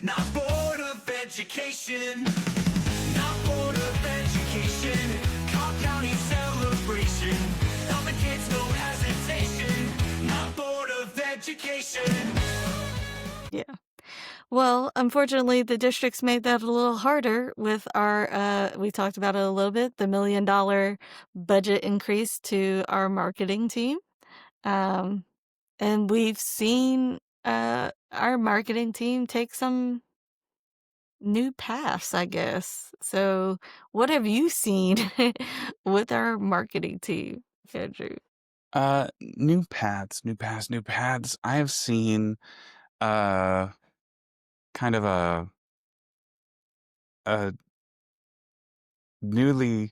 Not Board of Education. Not Board of Education. Cobb County celebration. All the kids, no hesitation. Not Board of Education. Yeah. Well, unfortunately, the districts made that a little harder with our, we talked about it a little bit, the $1 million budget increase to our marketing team. Um, and we've seen our marketing team take some new paths, I guess. So, what have you seen with our marketing team, Andrew? New paths, new paths, new paths. I have seen uh kind of a newly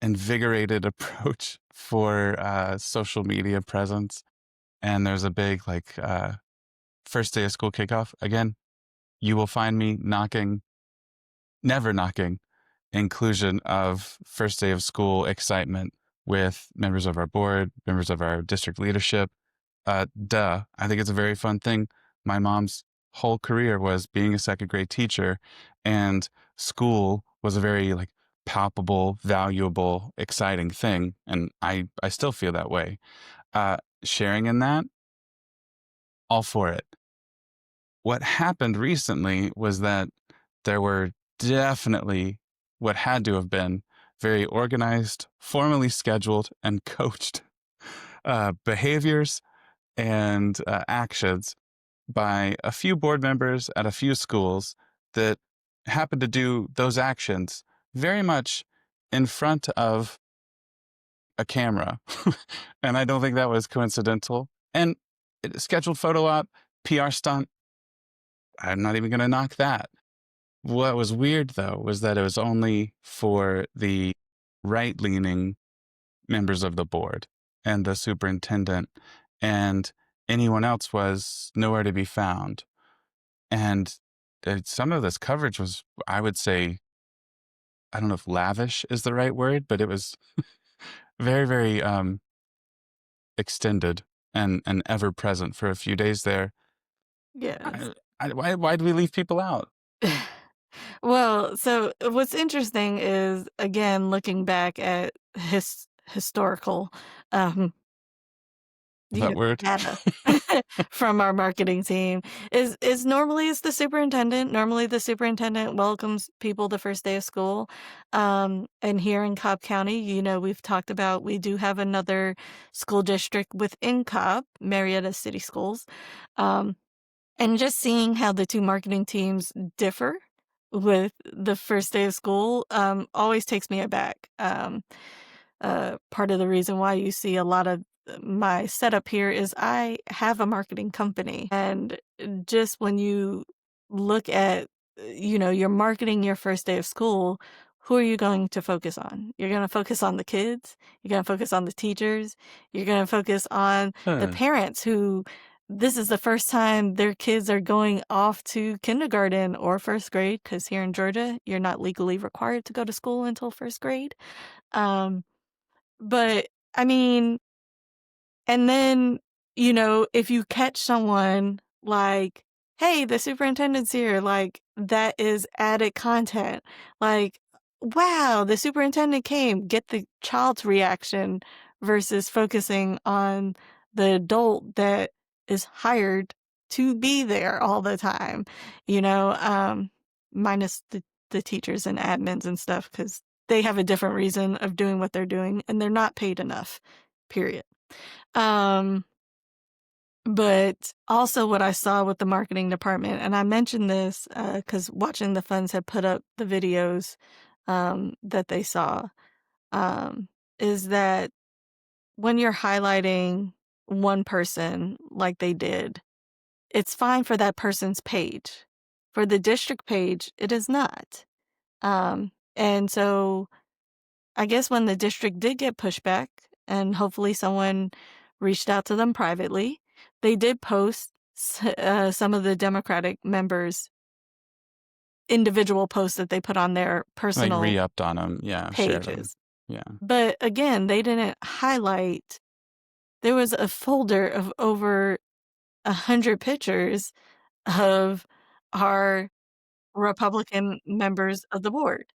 invigorated approach for social media presence. And there's a big first day of school kickoff. Again, you will find me never knocking inclusion of first day of school excitement with members of our board, members of our district leadership. I think it's a very fun thing. My mom's whole career was being a second grade teacher, and school was a very palpable, valuable, exciting thing. And I still feel that way. Sharing in that, all for it. What happened recently was that there were definitely what had to have been very organized, formally scheduled, and coached behaviors and actions by a few board members at a few schools that happened to do those actions very much in front of a camera. And I don't think that was coincidental. And scheduled photo op, PR stunt, I'm not even going to knock that. What was weird, though, was that it was only for the right-leaning members of the board and the superintendent, and anyone else was nowhere to be found. And some of this coverage was, I would say, I don't know if lavish is the right word, but it was very, very extended and ever present for a few days there. Yes. Why do we leave people out? Well, so what's interesting is, again, looking back at historical, um, That word? data from our marketing team is normally it's the superintendent. Normally, the superintendent welcomes people the first day of school. And here in Cobb County, we've talked about we do have another school district within Cobb, Marietta City Schools. And just seeing how the two marketing teams differ with the first day of school always takes me aback. Part of the reason why you see a lot of my setup here is I have a marketing company. And just when you look at, you're marketing your first day of school, who are you going to focus on? You're going to focus on the kids. You're going to focus on the teachers. You're going to focus on the parents who this is the first time their kids are going off to kindergarten or first grade, because here in Georgia, you're not legally required to go to school until first grade. But I mean, and then, if you catch someone like, hey, the superintendent's here, like that is added content. Like, wow, the superintendent came, get the child's reaction versus focusing on the adult that is hired to be there all the time, minus the teachers and admins and stuff, because they have a different reason of doing what they're doing and they're not paid enough, period. But also what I saw with the marketing department, and I mentioned this because Watching the Funds had put up the videos that they saw, is that when you're highlighting one person like they did, it's fine for that person's page. For the district page, it is not. And so I guess when the district did get pushback, and hopefully someone reached out to them privately, they did post some of the Democratic members' individual posts that they put on their personal re-upped on them, yeah, shared them. pages. Yeah. But again, they didn't highlight. There was a folder of over 100 pictures of are Republican members of the board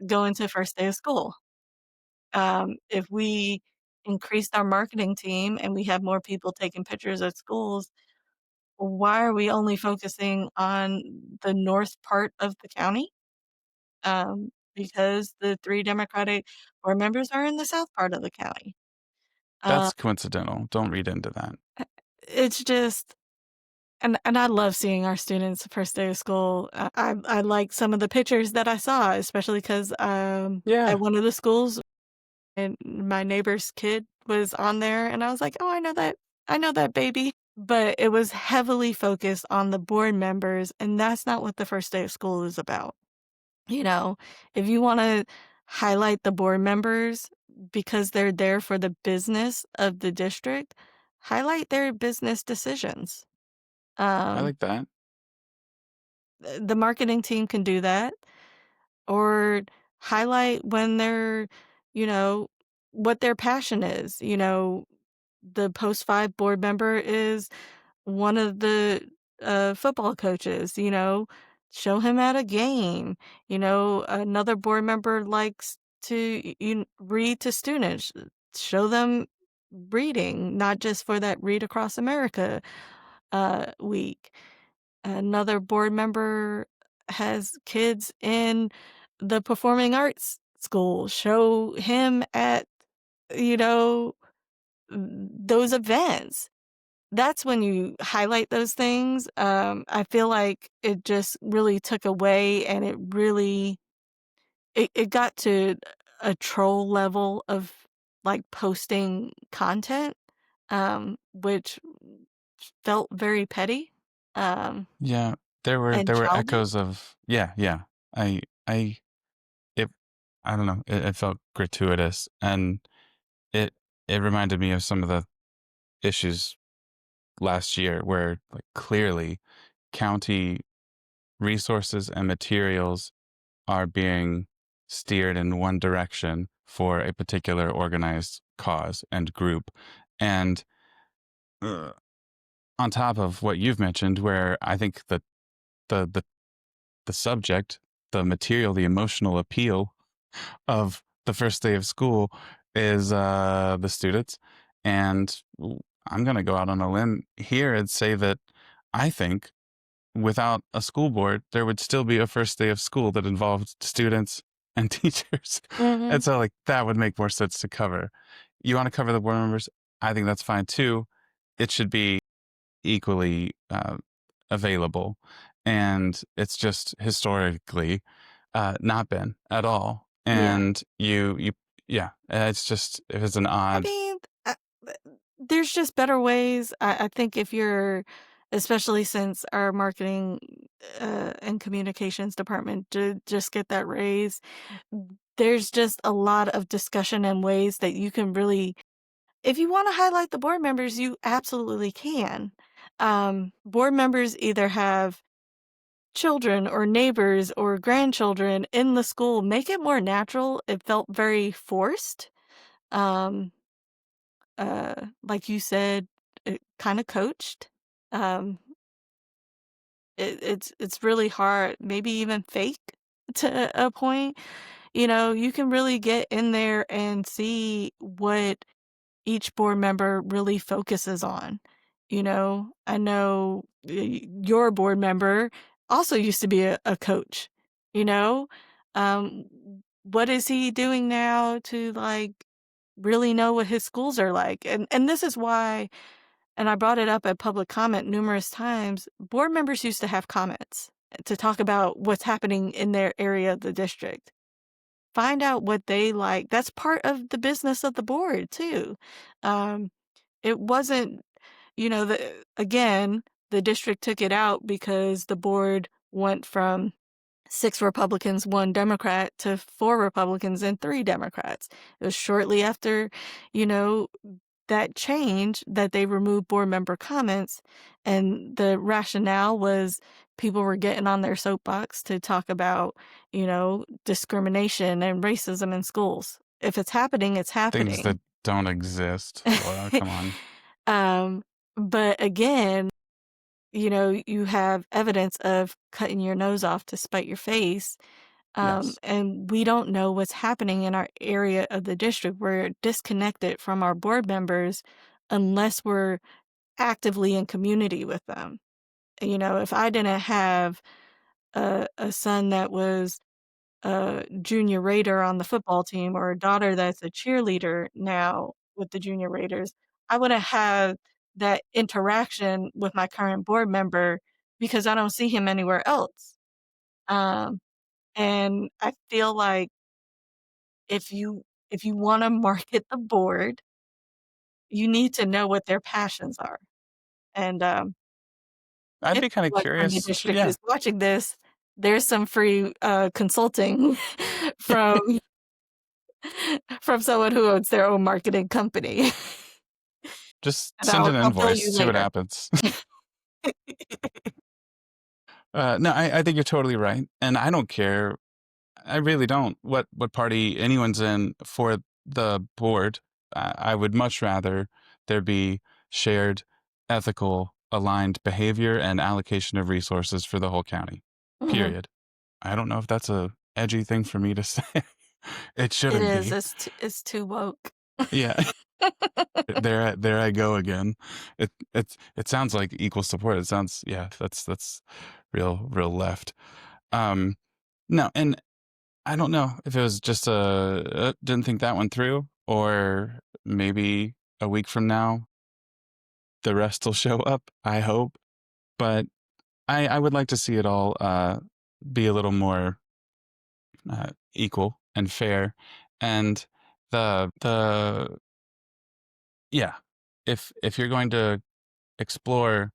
going to first day of school. If we increased our marketing team and we have more people taking pictures at schools, why are we only focusing on the north part of the county? Because the 3 Democratic board members are in the south part of the county. Uh, That's coincidental. Don't read into that. it's just and I love seeing our students first day of school. I like some of the pictures that I saw, especially 'cause, Yeah. at one of the schools, and my neighbor's kid was on there, and I was like, "Oh, I know that baby." But it was heavily focused on the board members, and that's not what the first day of school is about. You know, if you wanna highlight the board members because they're there for the business of the district, highlight their business decisions. I Um, like that. the marketing team can do that, or highlight when they're, you know, what their passion is. The Post 5 board member is one of the, football coaches, show him at a game. Another board member likes to read to students, show them reading, not just for that Read Across America, week. Another board member has kids in the performing arts school, show him at, you know, those events. That's when you highlight those things. I feel like it just really took away and it got to a troll level of like posting content, which felt very petty, Yeah. There and were childish. echoes of yeah. I I it I don't know. It felt gratuitous, and it it reminded me of some of the issues last year where like clearly county resources and materials are being steered in one direction for a particular organized cause and group. And uh, on top of what you've mentioned, where I think that the the the subject, the material, the emotional appeal of the first day of school is the students. And I'm going to go out on a limb here and say that I think without a school board, there would still be a first day of school that involved students and teachers. And Mhm. so, like, that would make more sense to cover. You want to cover the board members? I think that's fine too. It should be equally available. And it's just historically not been at all. Yeah. And yeah, it's just, if it's an I odd, mean, th there's just better ways. I think if you're especially since our marketing, and communications department did just get that raise, there's just a lot of discussion and ways that you can really if you wanna highlight the board members, you absolutely can. Board members either have children or neighbors or grandchildren in the school, make it more natural. It felt very forced. Um like you said, it kinda coached. Um, it's really hard, maybe even fake to a point. You can really get in there and see what each board member really focuses on. I know your board member also used to be a coach, you know? Um, what is he doing now to like really know what his schools are like? And this is why, and I brought it up at public comment numerous times, board members used to have comments to talk about what's happening in their area of the district. Find out what they like. That's part of the business of the board too. Um, it wasn't, again, the district took it out because the board went from 6 Republicans, 1 Democrat to 4 Republicans and 3 Democrats. It was shortly after, you know, that change that they removed board member comments, and the rationale was people were getting on their soapbox to talk about, discrimination and racism in schools. If it's happening, it's things that happening. don't exist. Laura, come on. Um, but again you have evidence of cutting your nose off to spite your face. Yes. And we don't know what's happening in our area of the district. We're disconnected from our board members unless we're actively in community with them. If I didn't have a son that was a junior raider on the football team or a daughter that's a cheerleader now with the junior raiders, I wouldn't have that interaction with my current board member because I don't see him anywhere else. Um, and I feel like if you wanna market the board, you need to know what their passions are. And, I'd if be kind of anyone from the curious. district Yeah. is watching this, there's some free, consulting from from someone who owns their own marketing company, Just and send I'll an I'll bill invoice, you see what later. happens. No, I think you're totally right. And I don't care. I really don't what party anyone's in for the board. I would much rather there be shared, ethical, aligned behavior and allocation of resources for the whole county. Mhm. Period. I don't know if that's a edgy thing for me to say. It It shouldn't is, be. it's too woke. Yeah. There I go again. It sounds like equal support. It sounds, yeah, that's real left. Um no, and I don't know if it was just didn't think that one through, or maybe a week from now the rest will show up. I hope, but I would like to see it all be a little more equal and fair, and the yeah, if you're going to explore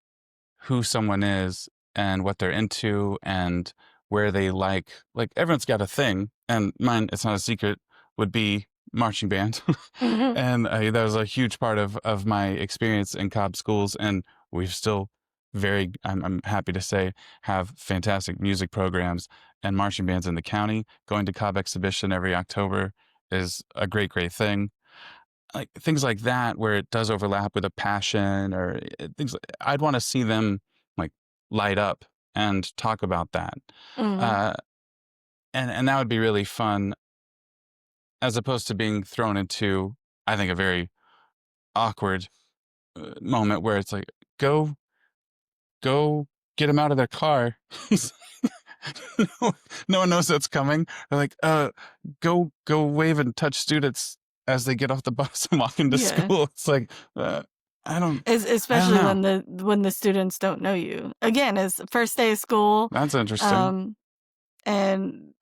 who someone is and what they're into and where they like everyone's got a thing, and mine, it's not a secret, would be marching band. Mhm. And that was a huge part of my experience in Cobb schools, and we've still I'm happy to say, have fantastic music programs and marching bands in the county. Going to Cobb exhibition every October is a great thing. Like things like that where it does overlap with a passion or things I'd want to see them like light up and talk about that. Mhm. Uh, and that would be really fun as opposed to being thrown into, I think, a very awkward moment where it's like, go, go get them out of their car. no, no one knows that's coming. They're like, go wave and touch students as they get off the bus and walk into Yeah. school. It's like, uh, I don't, I don't Especially know. when the students don't know you. Again, it's the first day of school, That's interesting. um, and,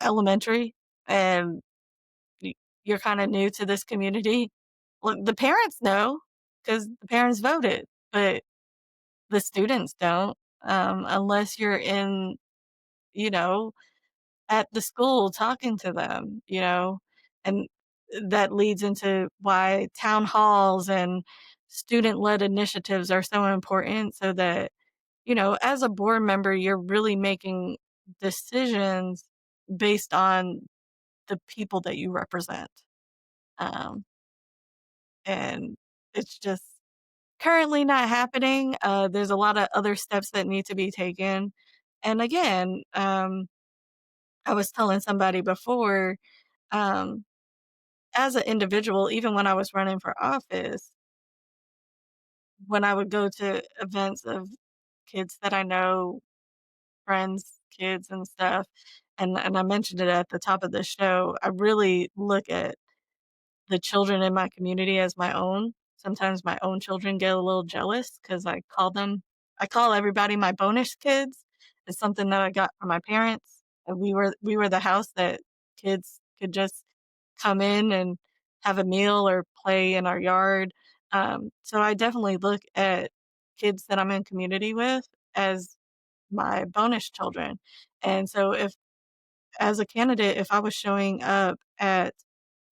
elementary, and y you're kinda new to this community. Well, the parents know because the parents voted, but the students don't, unless you're in, you know, at the school talking to them, and that leads into why town halls and student-led initiatives are so important so that, as a board member, you're really making decisions based on the people that you represent. Um, and it's just currently not happening. There's a lot of other steps that need to be taken. And again, I was telling somebody before, um, as an individual, even when I was running for office, when I would go to events of kids that I know, friends, kids and stuff, and I mentioned it at the top of the show, I really look at the children in my community as my own. Sometimes my own children get a little jealous because I call everybody my bonus kids. It's something that I got from my parents, and we were the house that kids could just come in and have a meal or play in our yard. So I definitely look at kids that I'm in community with as my bonus children. And so if as a candidate, if I was showing up at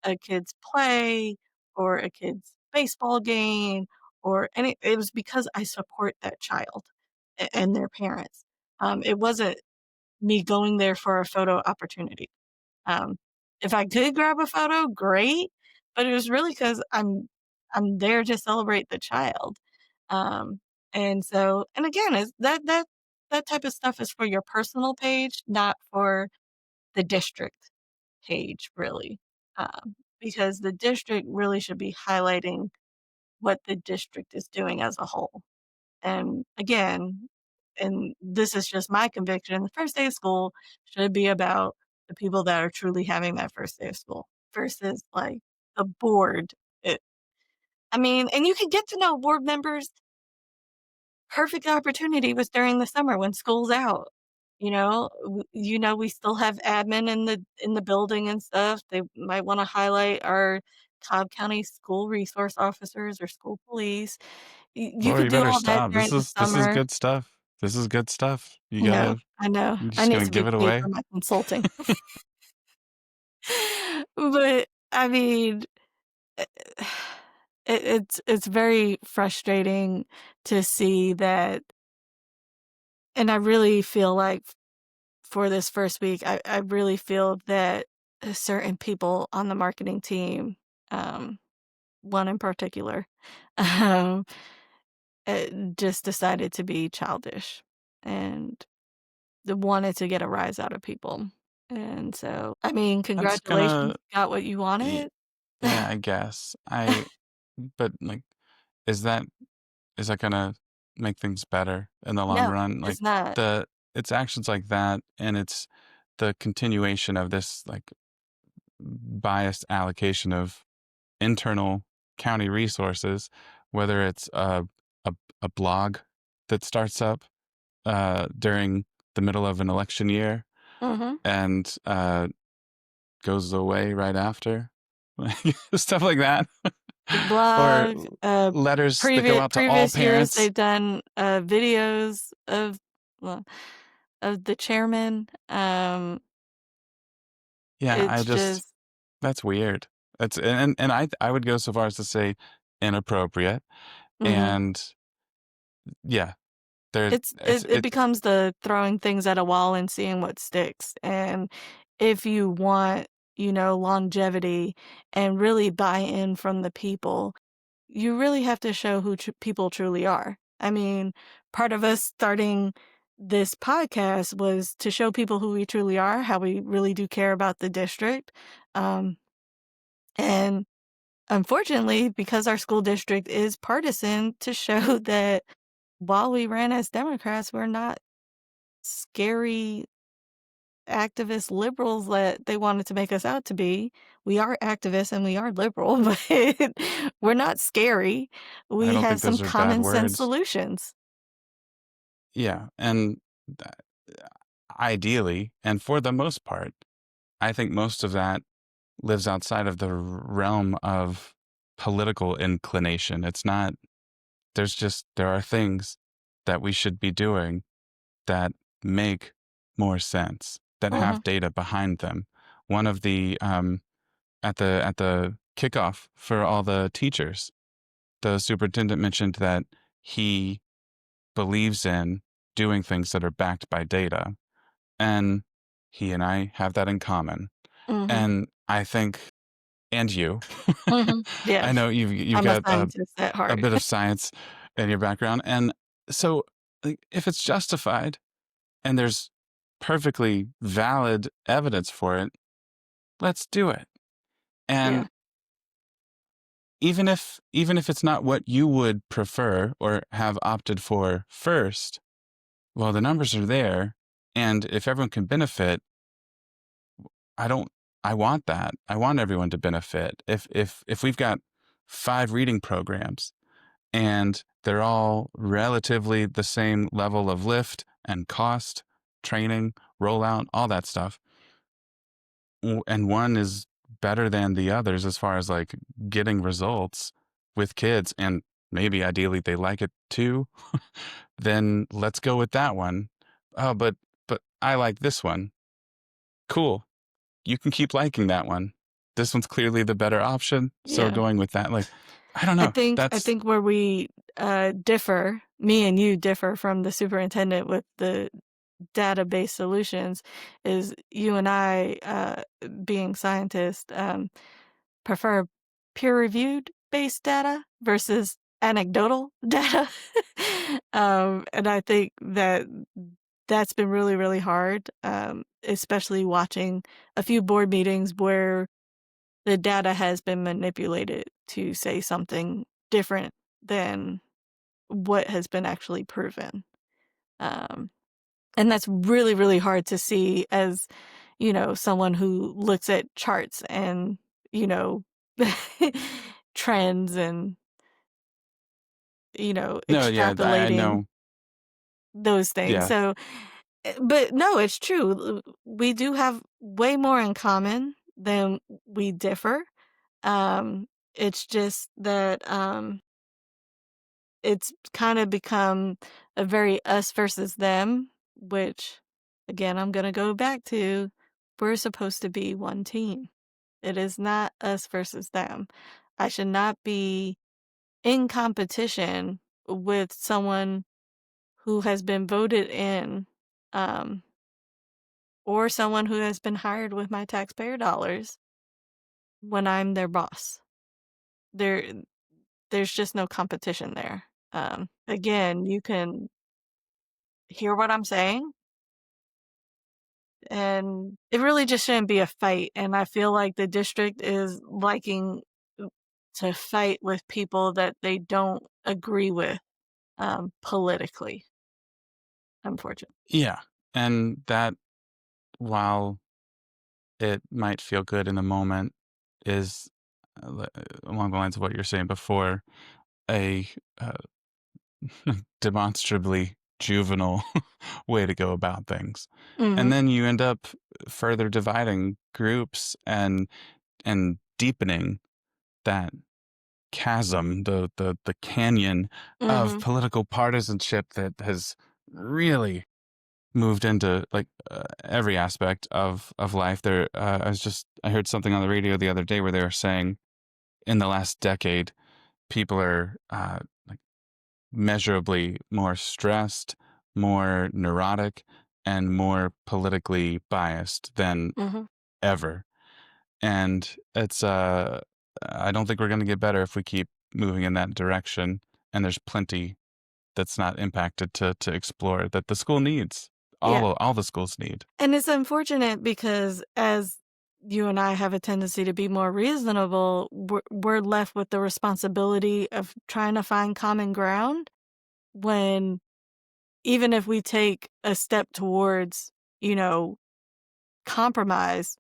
a kid's play or a kid's baseball game or any it was because I support that child and their parents. It wasn't me going there for a photo opportunity. Um, if I could grab a photo, great, but it was really because 'cause I'm there to celebrate the child. Um, And so, and again, is that type of stuff is for your personal page, not for the district page, really. Because the district really should be highlighting what the district is doing as a whole. And again, and this is just my conviction, the first day of school should be about the people that are truly having that first day of school versus like the board. It, I mean, and you can get to know board members. Perfect opportunity was during the summer when school's out. We still have admin in the building and stuff. They might wanna highlight our Cobb County school resource officers or school police. You Lord, could you do better all that stop. during the This is summer. good stuff. This is good stuff. No, I know. You I just need gonna to give get it paid away? for my consulting. But, I mean, eh, it's very frustrating to see that, and I really feel like for this first week, I really feel that certain people on the marketing team, um, one in particular, um, just decided to be childish and wanted to get a rise out of people. And so, I mean, That's gonna congratulations, got what you y- wanted. yeah, I guess. But like, is that is that gonna make things better in the long No, run? Like it's not. the it's actions like that, and it's the continuation of this like biased allocation of internal county resources, whether it's a, a blog that starts up during the middle of an election year Mhm. and goes away right after, stuff like that, The or blog, letters that go out to all previous years, parents. they've done, videos well, of the chairman, Yeah, it's just that's weird. That's and I would go so far as to say inappropriate. mhm. And yeah, there It becomes the throwing things at a wall and seeing what sticks, and if you want, longevity and really buy-in from the people, you really have to show who people truly are. I mean, part of us starting this podcast was to show people who we truly are, how we really do care about the district, um, and unfortunately, because our school district is partisan, to show that while we ran as Democrats, we're not scary activist liberals that they wanted to make us out to be. We are activists and we are liberal, but we're not scary. I We don't have think some those are bad common sense words. solutions. Yeah, and th- ideally, and for the most part, I think most of that lives outside of the realm of political inclination. It's not, there are things that we should be doing that make more sense, that Mhm, have data behind them. One of the, at the kickoff for all the teachers, the superintendent mentioned that he believes in doing things that are backed by data. And he and I have that in common. mhm, And I think, and you, mhm. I Yes, know you've I'm a got scientist at a heart. bit of science in your background. And so like, if it's justified and there's perfectly valid evidence for it, let's do it. And Yeah, even if it's not what you would prefer or have opted for first, well, the numbers are there. And if everyone can benefit, I don't I want that. I want everyone to benefit. If we've got 5 reading programs and they're all relatively the same level of lift and cost, training, rollout, all that stuff, and one is better than the others as far as like getting results with kids, and maybe ideally they like it too, then let's go with that one. Oh, but I like this one. Cool. You can keep liking that one. This one's clearly the better option, so we're yeah. going with that. Like, I don't I know. think I That's think where we, differ, me and you differ from the superintendent with the database solutions is you and I, being scientists, prefer peer-reviewed based data versus anecdotal data. And I think that that's been really, really hard, especially watching a few board meetings where the data has been manipulated to say something different than what has been actually proven. Um, and that's really, really hard to see as, someone who looks at charts and, you know, trends and, No, yeah, I extrapolating know. those things. Yeah. So, but no, it's true. We do have way more in common than we differ. Um, it's just that it's kind of become a very us versus them, which, again, I'm going to go back to we're supposed to be one team. It is not us versus them. I should not be in competition with someone who has been voted in, um, or someone who has been hired with my taxpayer dollars when I'm their boss. There, there's just no competition there. Again, you can hear what I'm saying, and it really just shouldn't be a fight. And I feel like the district is liking to fight with people that they don't agree with politically, unfortunately. Yeah. And that, while it might feel good in the moment, is along the lines of what you're saying before, a uh, demonstrably juvenile way to go about things. And Hmm. then you end up further dividing groups and deepening that chasm, the canyon of Hmm. political partisanship that has really moved into like every aspect of life. There, I heard something on the radio the other day where they were saying in the last decade, people are like measurably more stressed, more neurotic, and more politically biased than Hmm. ever. And it's I don't think we're going to get better if we keep moving in that direction. And there's plenty that's not impacted to explore that the school needs. Yeah. All the schools need. And it's unfortunate because as you and I have a tendency to be more reasonable, we're left with the responsibility of trying to find common ground when even if we take a step towards, you know, compromise,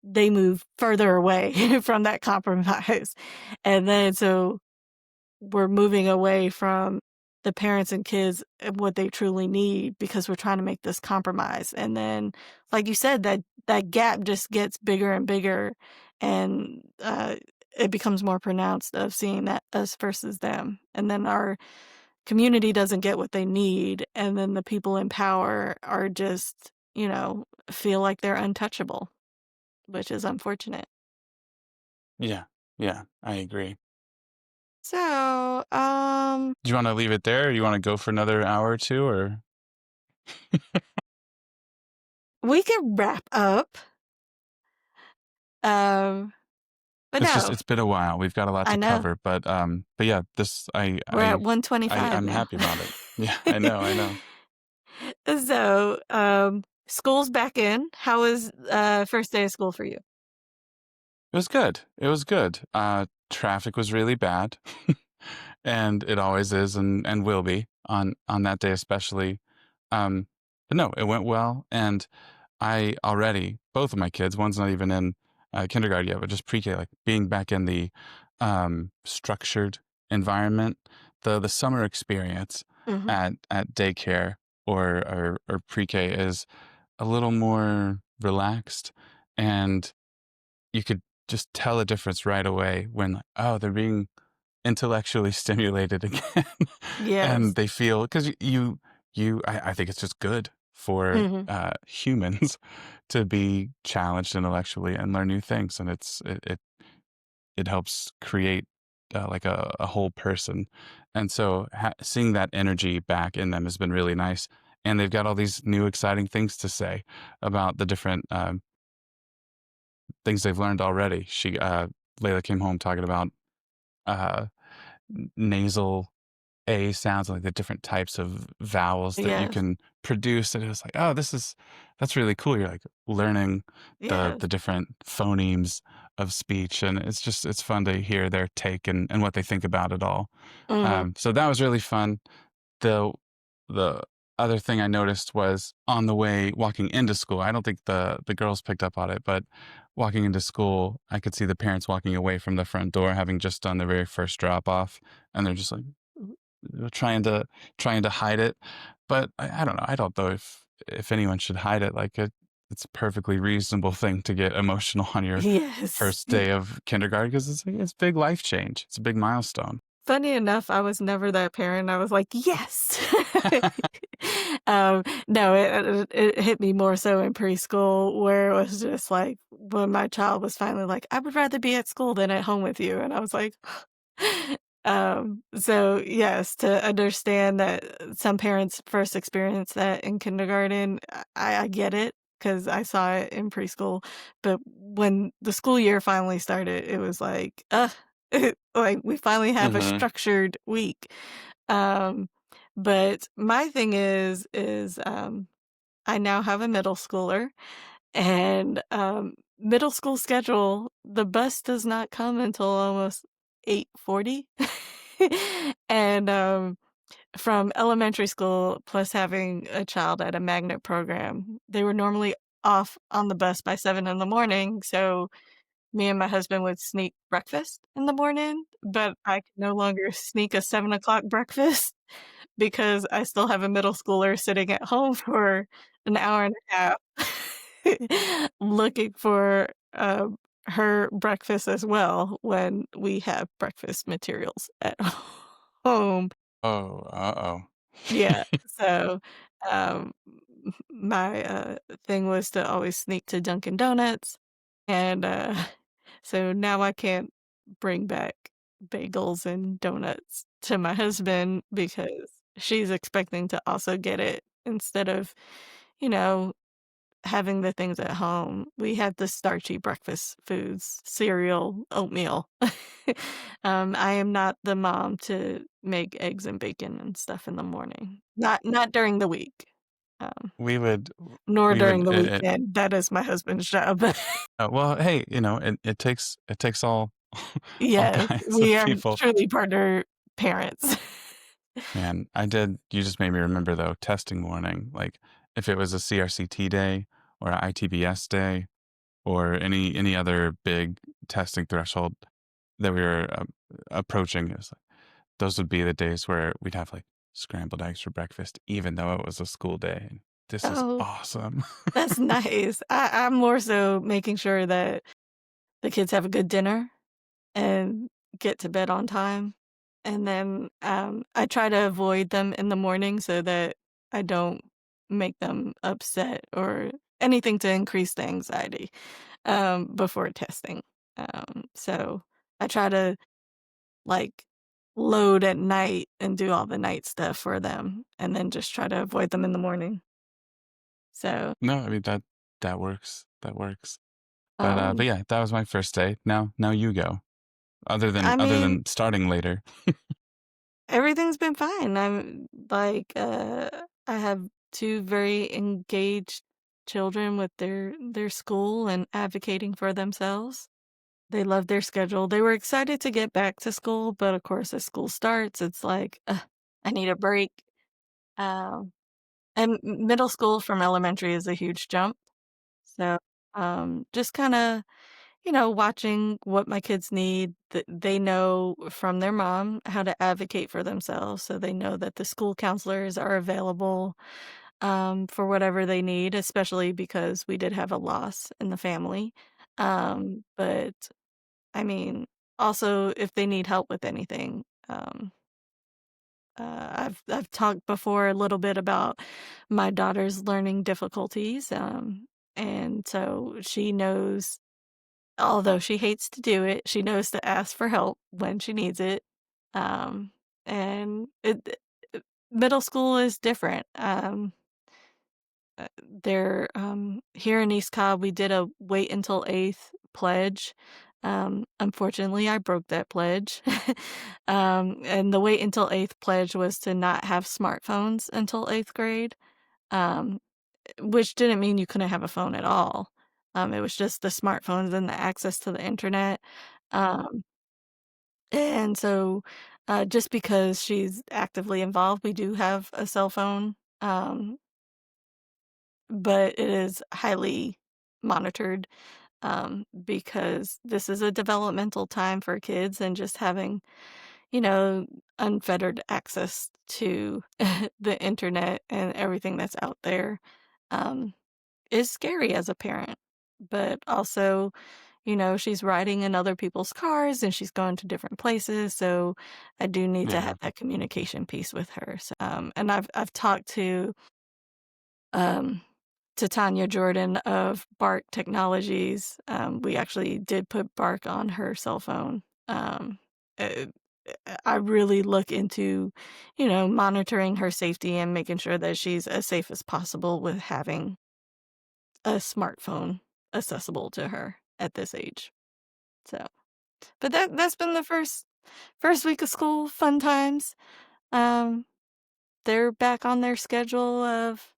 they move further away from that compromise. And then so we're moving away from the parents and kids and what they truly need because we're trying to make this compromise. And then, like you said, that gap just gets bigger and bigger, and it becomes more pronounced of seeing that us versus them. And then our community doesn't get what they need, and then the people in power are just, feel like they're untouchable, which is unfortunate. Yeah, yeah, I agree. So, Do you want to leave it there? Or do you want to go for another hour or two? Or we can wrap up. Um, but no, it's been a while. We've got a lot I to know. cover, but yeah, this We're at 125 I'm now. happy about it. Yeah, I know. So, school's back in. How was first day of school for you? It was good. It was good. Traffic was really bad, and it always is, and will be on that day especially. But no, it went well, and I already both of my kids. One's not even in kindergarten yet, but just pre-K, like being back in the structured environment, the summer experience Hmm. at daycare or pre-K is a little more relaxed, and you could just tell a difference right away when like, oh, they're being intellectually stimulated again. Yes. And they feel because I think it's just good for Hmm. humans to be challenged intellectually and learn new things, and it helps create like a whole person. And so seeing that energy back in them has been really nice. And they've got all these new exciting things to say about the different things they've learned already. Layla came home talking about uh, nasal A sounds, like the different types of vowels that you Yes. can produce. And it was like, oh, that's really cool. You're like learning Yes. the different phonemes of speech. And it's fun to hear their take and what they think about it all. Mhm. So that was really fun. The the other thing I noticed was on the way walking into school. I don't think the girls picked up on it, but walking into school, I could see the parents walking away from the front door, having just done the very first drop off, and they're just like trying to hide it. But I don't know. I don't know if anyone should hide it. Like it's a perfectly reasonable thing to get emotional on your Yes. first day of kindergarten because it's big life change. It's a big milestone. Funny enough, I was never that parent. I was like, "Yes!" No, it hit me more so in preschool where it was just like when my child was finally like, "I would rather be at school than at home with you," and I was like, so yes, to understand that some parents first experience that in kindergarten, I get it because I saw it in preschool, but when the school year finally started, it was like, ugh, like, we finally have a Hmm. structured week. Um, but my thing I now have a middle schooler, and, middle school schedule, the bus does not come until almost 8:40. And, from elementary school, plus having a child at a magnet program, they were normally off on the bus by 7 in the morning, so me and my husband would sneak breakfast in the morning, but I can no longer sneak a 7 o'clock breakfast because I still have a middle schooler sitting at home for an hour and a half looking for, her breakfast as well when we have breakfast materials at home. Oh, uh-oh. Yeah, so, my, thing was to always sneak to Dunkin' Donuts, and, so now I can't bring back bagels and donuts to my husband because she's expecting to also get it instead of, you know, having the things at home. We have the starchy breakfast foods, cereal, oatmeal. I am not the mom to make eggs and bacon and stuff in the morning. Not during the week, um, We would nor we during would the weekend. That is my husband's job. well, hey, it takes all Yes, kinds we of are people. truly partner parents. Man, you just made me remember though, testing morning, like if it was a CRCT day or a ITBS day or any other big testing threshold that we were approaching, it was like, those would be the days where we'd have like scrambled eggs for breakfast, even though it was a school day. And this is Oh, awesome. that's nice. I'm more so making sure that the kids have a good dinner and get to bed on time. And then, I try to avoid them in the morning so that I don't make them upset or anything to increase the anxiety, before testing. So I try to, like, load at night and do all the night stuff for them and then just try to avoid them in the morning. So, No, I mean that works. That works. But um, yeah, that was my first day. Now you go. I Other mean, than starting later. everything's been fine. I'm like, I have 2 very engaged children with their school and advocating for themselves. They love their schedule. They were excited to get back to school, but of course, as school starts, it's like, "Ugh, I need a break." Um, and middle school from elementary is a huge jump. So, just kinda, watching what my kids need, that they know from their mom how to advocate for themselves, so they know that the school counselors are available, for whatever they need, especially because we did have a loss in the family. But, I mean, also, if they need help with anything, I've talked before a little bit about my daughter's learning difficulties, and so she knows. Although she hates to do it, she knows to ask for help when she needs it. Um, and middle school is different. Here in East Cobb, we did a wait until 8th pledge. Unfortunately, I broke that pledge. And the wait until 8th pledge was to not have smartphones until 8th grade, um, which didn't mean you couldn't have a phone at all. It was just the smartphones and the access to the internet. Um, and so, just because she's actively involved, we do have a cell phone, but it is highly monitored, because this is a developmental time for kids, and just having, you know, unfettered access to the internet and everything that's out there, um, is scary as a parent. But also, she's riding in other people's cars and she's going to different places, so I do need to Yeah. have that communication piece with her. So, and I've talked um, to Tanya Jordan of Bark Technologies. We actually did put Bark on her cell phone. Uh, I really look into, monitoring her safety and making sure that she's as safe as possible with having a smartphone accessible to her at this age. So, but that's been the first week of school, fun times. Um, they're back on their schedule of,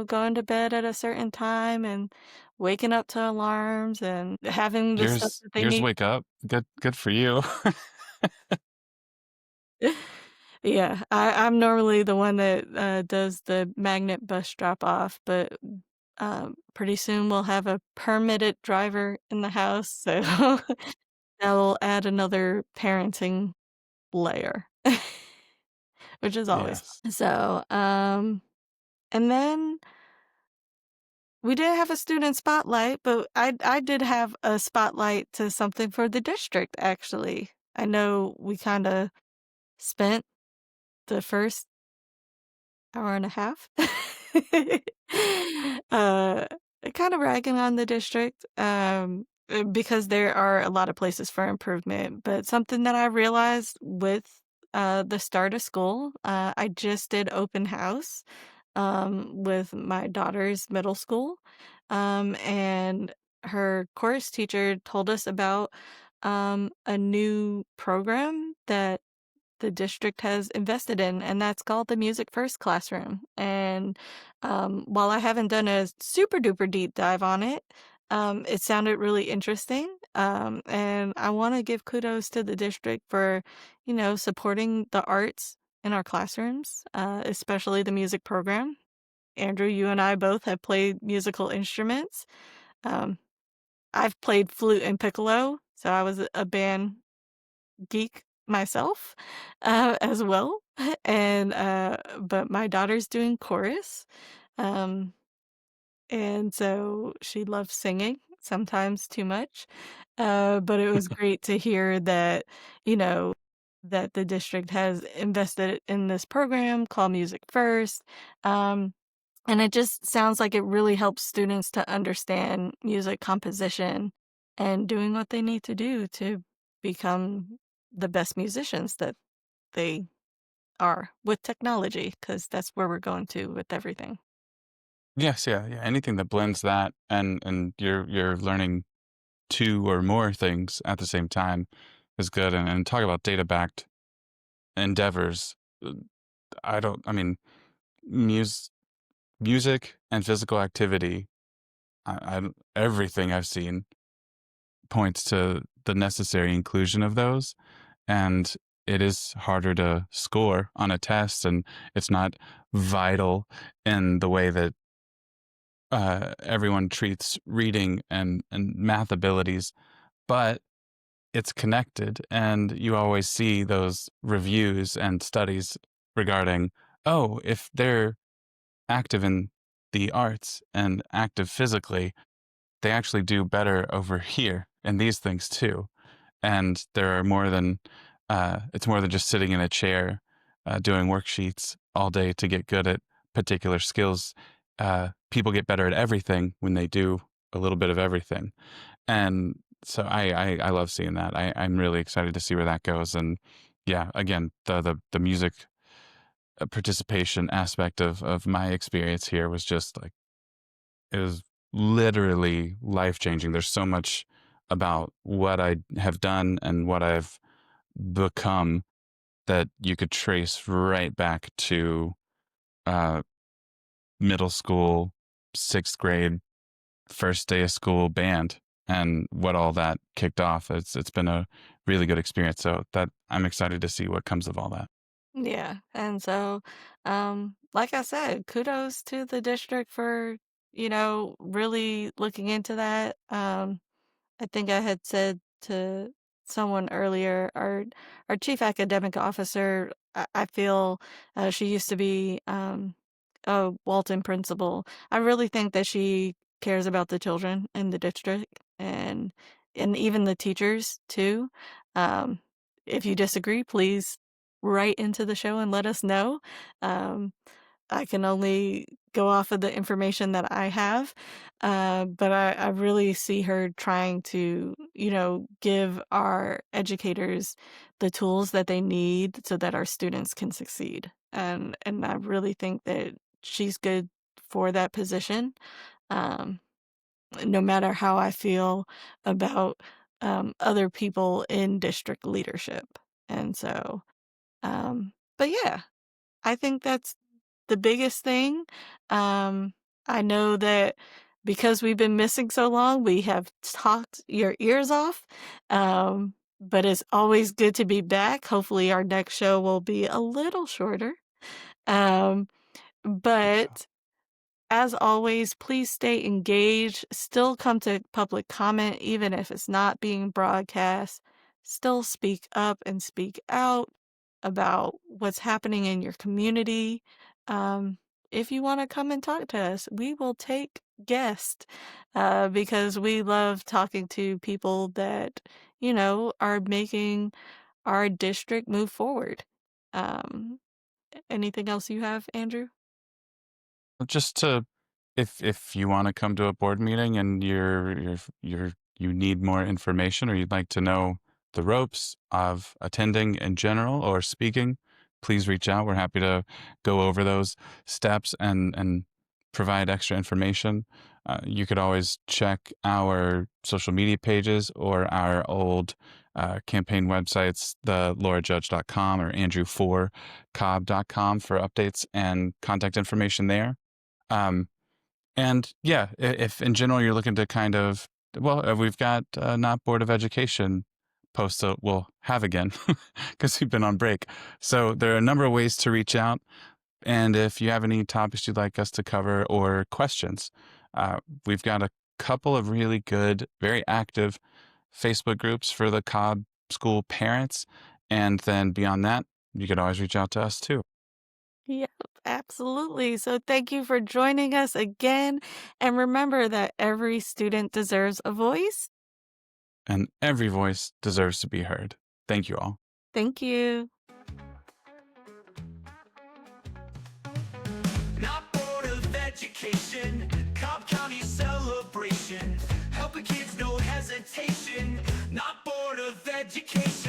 going to bed at a certain time and waking up to alarms and having the stuff Yours that they yours need. wake up. Good for you. Yeah, I'm normally the one that does the magnet bus drop off, but pretty soon we'll have a permitted driver in the house, so that will add another parenting layer, which is always Yes. fun. So, and then we didn't have a student spotlight, but I did have a spotlight to something for the district, actually. I know we kind of spent the first hour and a half uh, kind of ragging on the district, because there are a lot of places for improvement. But something that I realized with the start of school, I just did open house with my daughter's middle school. And her course teacher told us about a new program that the district has invested in, and that's called the Music First Classroom. And while I haven't done a super duper deep dive on it, it sounded really interesting. And I want to give kudos to the district for, supporting the arts in our classrooms, especially the music program. Andrew, you and I both have played musical instruments. Um, I've played flute and piccolo, so I was a band geek myself, as well. And, but my daughter's doing chorus, um, and so she loves singing, sometimes too much. But it was great to hear that, you know, that the district has invested in this program called Music First. Um, and it just sounds like it really helps students to understand music composition and doing what they need to do to become the best musicians that they are with technology, because that's where we're going to with everything. Yes, yeah, yeah. Anything that blends that and you're learning two or more things at the same time is good. And talk about data backed endeavors. uh, I mean, mus music and physical activity. Everything I've seen points to the necessary inclusion of those, and it is harder to score on a test, and it's not vital in the way that everyone treats reading and math abilities, but it's connected, and you always see those reviews and studies regarding, oh, if they're active in the arts and active physically, they actually do better over here in these things too. And there are more than it's more than just sitting in a chair doing worksheets all day to get good at particular skills. People get better at everything when they do a little bit of everything, and so I love seeing that. I'm really excited to see where that goes. And yeah, again, the music participation aspect of my experience here was just like, it was literally life changing. There's so much about what I have done and what I've become that you could trace right back to uh, middle school, sixth grade, first day of school band, and what all that kicked off. It's been a really good experience. So that I'm excited to see what comes of all that. Yeah. And so, like I said, kudos to the district for, really looking into that. I think I had said to someone earlier, our chief academic officer, I feel she used to be a Walton principal. I really think that she cares about the children in the district and even the teachers too. Um, if you disagree, please write into the show and let us know. Um, I can only go off of the information that I have, but I really see her trying to, give our educators the tools that they need so that our students can succeed. And I really think that she's good for that position, um, no matter how I feel about other people in district leadership. And so, but yeah, I think that's the biggest thing. Um, I know that because we've been missing so long, we have talked your ears off. But it's always good to be back. Hopefully, our next show will be a little shorter. Um, Hope so. but as always, please stay engaged. Still come to public comment, even if it's not being broadcast. Still speak up and speak out about what's happening in your community. Um, if you want to come and talk to us, we will take guests because we love talking to people that, are making our district move forward. Um, anything else you have, Andrew? Just to, if you want to come to a board meeting and you need more information or you'd like to know the ropes of attending in general or speaking, please reach out. We're happy to go over those steps and provide extra information. You could always check our social media pages or our old campaign websites, the laurajudge.com or andrew4cobb.com for updates and contact information there. Um, and yeah, if in general you're looking to kind of, well, we've got not Board of Education posts that we'll have again because we've been on break. So there are a number of ways to reach out. And if you have any topics you'd like us to cover or questions, we've got a couple of really good, very active Facebook groups for the Cobb School parents. And then beyond that, you could always reach out to us too. Yep, absolutely. So thank you for joining us again. And remember that every student deserves a voice. And every voice deserves to be heard. Thank you all. Thank you. Not Board of Education, Cobb County celebration. Helping kids, no hesitation. Not Board of Education.